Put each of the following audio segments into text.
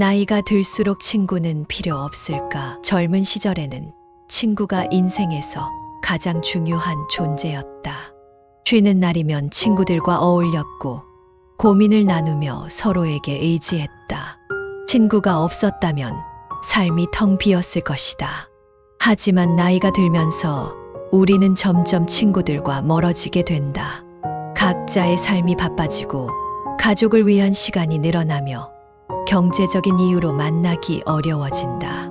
나이가 들수록 친구는 필요 없을까? 젊은 시절에는 친구가 인생에서 가장 중요한 존재였다. 쉬는 날이면 친구들과 어울렸고 고민을 나누며 서로에게 의지했다. 친구가 없었다면 삶이 텅 비었을 것이다. 하지만 나이가 들면서 우리는 점점 친구들과 멀어지게 된다. 각자의 삶이 바빠지고 가족을 위한 시간이 늘어나며 경제적인 이유로 만나기 어려워진다.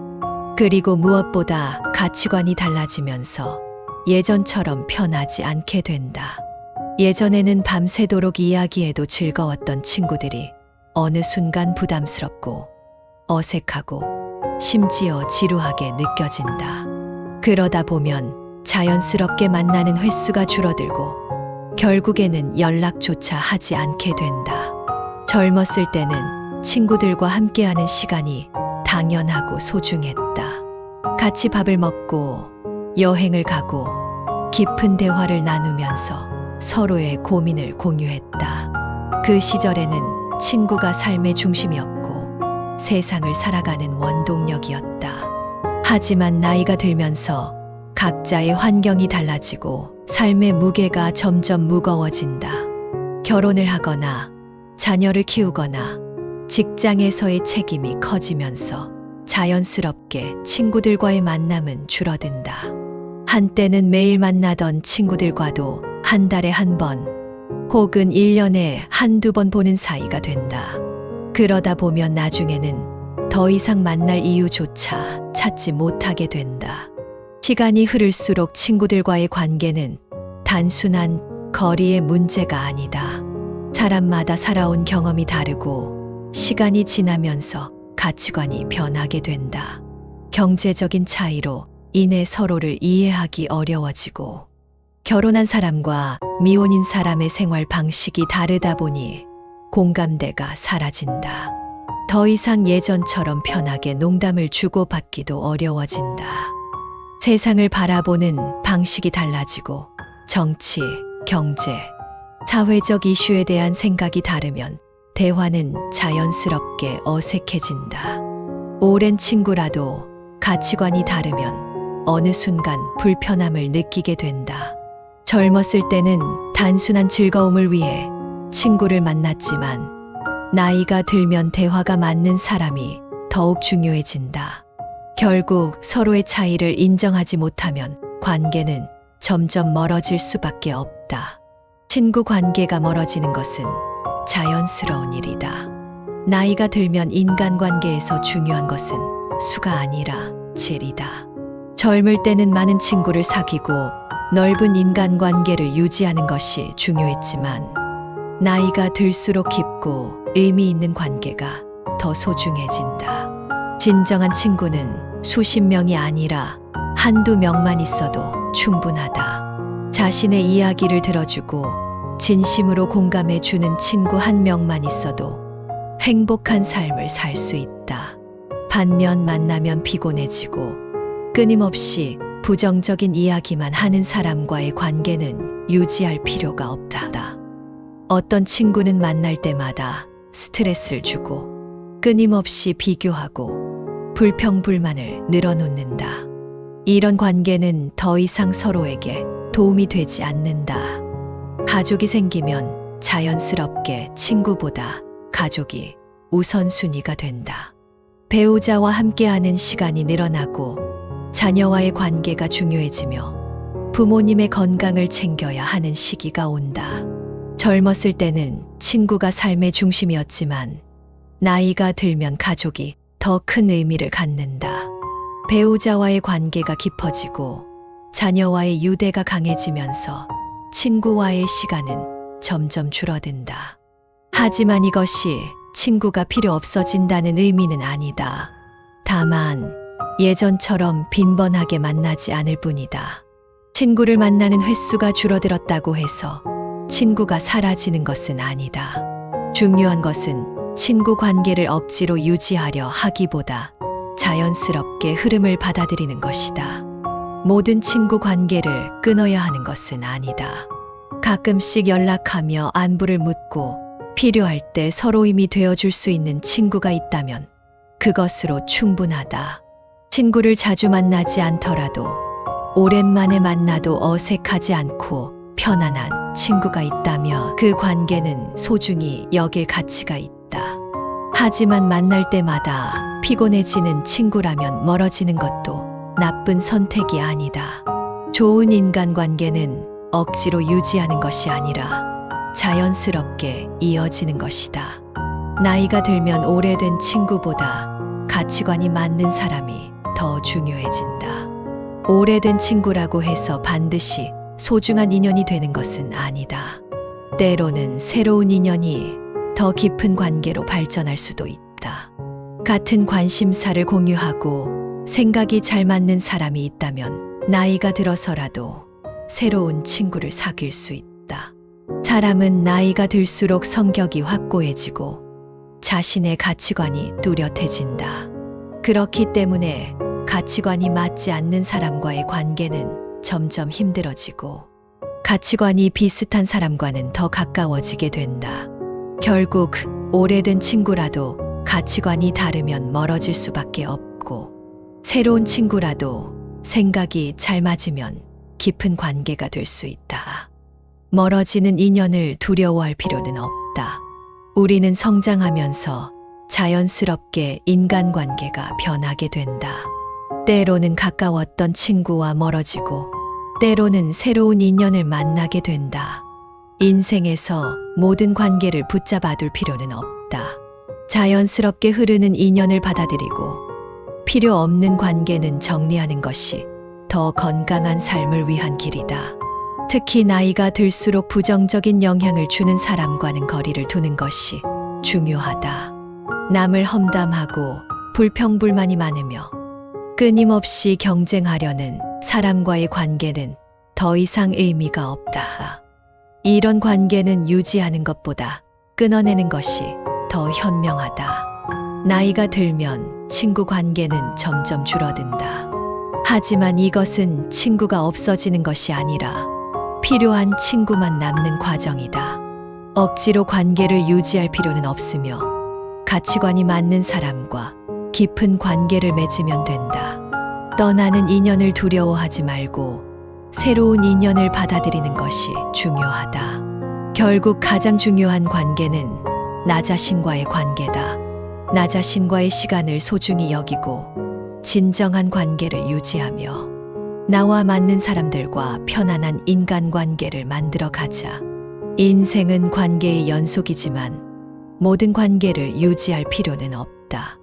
그리고 무엇보다 가치관이 달라지면서 예전처럼 편하지 않게 된다. 예전에는 밤새도록 이야기해도 즐거웠던 친구들이 어느 순간 부담스럽고 어색하고 심지어 지루하게 느껴진다. 그러다 보면 자연스럽게 만나는 횟수가 줄어들고 결국에는 연락조차 하지 않게 된다. 젊었을 때는 친구들과 함께하는 시간이 당연하고 소중했다. 같이 밥을 먹고 여행을 가고 깊은 대화를 나누면서 서로의 고민을 공유했다. 그 시절에는 친구가 삶의 중심이었고 세상을 살아가는 원동력이었다. 하지만 나이가 들면서 각자의 환경이 달라지고 삶의 무게가 점점 무거워진다. 결혼을 하거나 자녀를 키우거나 직장에서의 책임이 커지면서 자연스럽게 친구들과의 만남은 줄어든다. 한때는 매일 만나던 친구들과도 한 달에 한 번 혹은 1년에 한두 번 보는 사이가 된다. 그러다 보면 나중에는 더 이상 만날 이유조차 찾지 못하게 된다. 시간이 흐를수록 친구들과의 관계는 단순한 거리의 문제가 아니다. 사람마다 살아온 경험이 다르고 시간이 지나면서 가치관이 변하게 된다. 경제적인 차이로 인해 서로를 이해하기 어려워지고 결혼한 사람과 미혼인 사람의 생활 방식이 다르다 보니 공감대가 사라진다. 더 이상 예전처럼 편하게 농담을 주고받기도 어려워진다. 세상을 바라보는 방식이 달라지고 정치, 경제, 사회적 이슈에 대한 생각이 다르면 대화는 자연스럽게 어색해진다. 오랜 친구라도 가치관이 다르면 어느 순간 불편함을 느끼게 된다. 젊었을 때는 단순한 즐거움을 위해 친구를 만났지만 나이가 들면 대화가 맞는 사람이 더욱 중요해진다. 결국 서로의 차이를 인정하지 못하면 관계는 점점 멀어질 수밖에 없다. 친구 관계가 멀어지는 것은 자연스러운 일이다. 나이가 들면 인간관계에서 중요한 것은 수가 아니라 질이다. 젊을 때는 많은 친구를 사귀고 넓은 인간관계를 유지하는 것이 중요했지만 나이가 들수록 깊고 의미 있는 관계가 더 소중해진다. 진정한 친구는 수십 명이 아니라 한두 명만 있어도 충분하다. 자신의 이야기를 들어주고 진심으로 공감해주는 친구 한 명만 있어도 행복한 삶을 살 수 있다. 반면 만나면 피곤해지고 끊임없이 부정적인 이야기만 하는 사람과의 관계는 유지할 필요가 없다. 어떤 친구는 만날 때마다 스트레스를 주고 끊임없이 비교하고 불평불만을 늘어놓는다. 이런 관계는 더 이상 서로에게 도움이 되지 않는다. 가족이 생기면 자연스럽게 친구보다 가족이 우선순위가 된다. 배우자와 함께하는 시간이 늘어나고 자녀와의 관계가 중요해지며 부모님의 건강을 챙겨야 하는 시기가 온다. 젊었을 때는 친구가 삶의 중심이었지만 나이가 들면 가족이 더 큰 의미를 갖는다. 배우자와의 관계가 깊어지고 자녀와의 유대가 강해지면서 친구와의 시간은 점점 줄어든다. 하지만 이것이 친구가 필요 없어진다는 의미는 아니다. 다만 예전처럼 빈번하게 만나지 않을 뿐이다. 친구를 만나는 횟수가 줄어들었다고 해서 친구가 사라지는 것은 아니다. 중요한 것은 친구 관계를 억지로 유지하려 하기보다 자연스럽게 흐름을 받아들이는 것이다. 모든 친구 관계를 끊어야 하는 것은 아니다. 가끔씩 연락하며 안부를 묻고 필요할 때 서로 힘이 되어줄 수 있는 친구가 있다면 그것으로 충분하다. 친구를 자주 만나지 않더라도 오랜만에 만나도 어색하지 않고 편안한 친구가 있다며 그 관계는 소중히 여길 가치가 있다. 하지만 만날 때마다 피곤해지는 친구라면 멀어지는 것도 나쁜 선택이 아니다. 좋은 인간관계는 억지로 유지하는 것이 아니라 자연스럽게 이어지는 것이다. 나이가 들면 오래된 친구보다 가치관이 맞는 사람이 더 중요해진다. 오래된 친구라고 해서 반드시 소중한 인연이 되는 것은 아니다. 때로는 새로운 인연이 더 깊은 관계로 발전할 수도 있다. 같은 관심사를 공유하고 생각이 잘 맞는 사람이 있다면 나이가 들어서라도 새로운 친구를 사귈 수 있다. 사람은 나이가 들수록 성격이 확고해지고 자신의 가치관이 뚜렷해진다. 그렇기 때문에 가치관이 맞지 않는 사람과의 관계는 점점 힘들어지고 가치관이 비슷한 사람과는 더 가까워지게 된다. 결국 오래된 친구라도 가치관이 다르면 멀어질 수밖에 없고 새로운 친구라도 생각이 잘 맞으면 깊은 관계가 될 수 있다. 멀어지는 인연을 두려워할 필요는 없다. 우리는 성장하면서 자연스럽게 인간관계가 변하게 된다. 때로는 가까웠던 친구와 멀어지고 때로는 새로운 인연을 만나게 된다. 인생에서 모든 관계를 붙잡아둘 필요는 없다. 자연스럽게 흐르는 인연을 받아들이고 필요 없는 관계는 정리하는 것이 더 건강한 삶을 위한 길이다. 특히 나이가 들수록 부정적인 영향을 주는 사람과는 거리를 두는 것이 중요하다. 남을 험담하고 불평불만이 많으며 끊임없이 경쟁하려는 사람과의 관계는 더 이상 의미가 없다. 이런 관계는 유지하는 것보다 끊어내는 것이 더 현명하다. 나이가 들면 친구 관계는 점점 줄어든다. 하지만 이것은 친구가 없어지는 것이 아니라 필요한 친구만 남는 과정이다. 억지로 관계를 유지할 필요는 없으며 가치관이 맞는 사람과 깊은 관계를 맺으면 된다. 떠나는 인연을 두려워하지 말고 새로운 인연을 받아들이는 것이 중요하다. 결국 가장 중요한 관계는 나 자신과의 관계다. 나 자신과의 시간을 소중히 여기고 진정한 관계를 유지하며 나와 맞는 사람들과 편안한 인간관계를 만들어 가자. 인생은 관계의 연속이지만 모든 관계를 유지할 필요는 없다.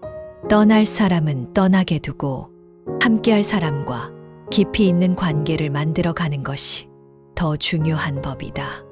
떠날 사람은 떠나게 두고 함께할 사람과 깊이 있는 관계를 만들어 가는 것이 더 중요한 법이다.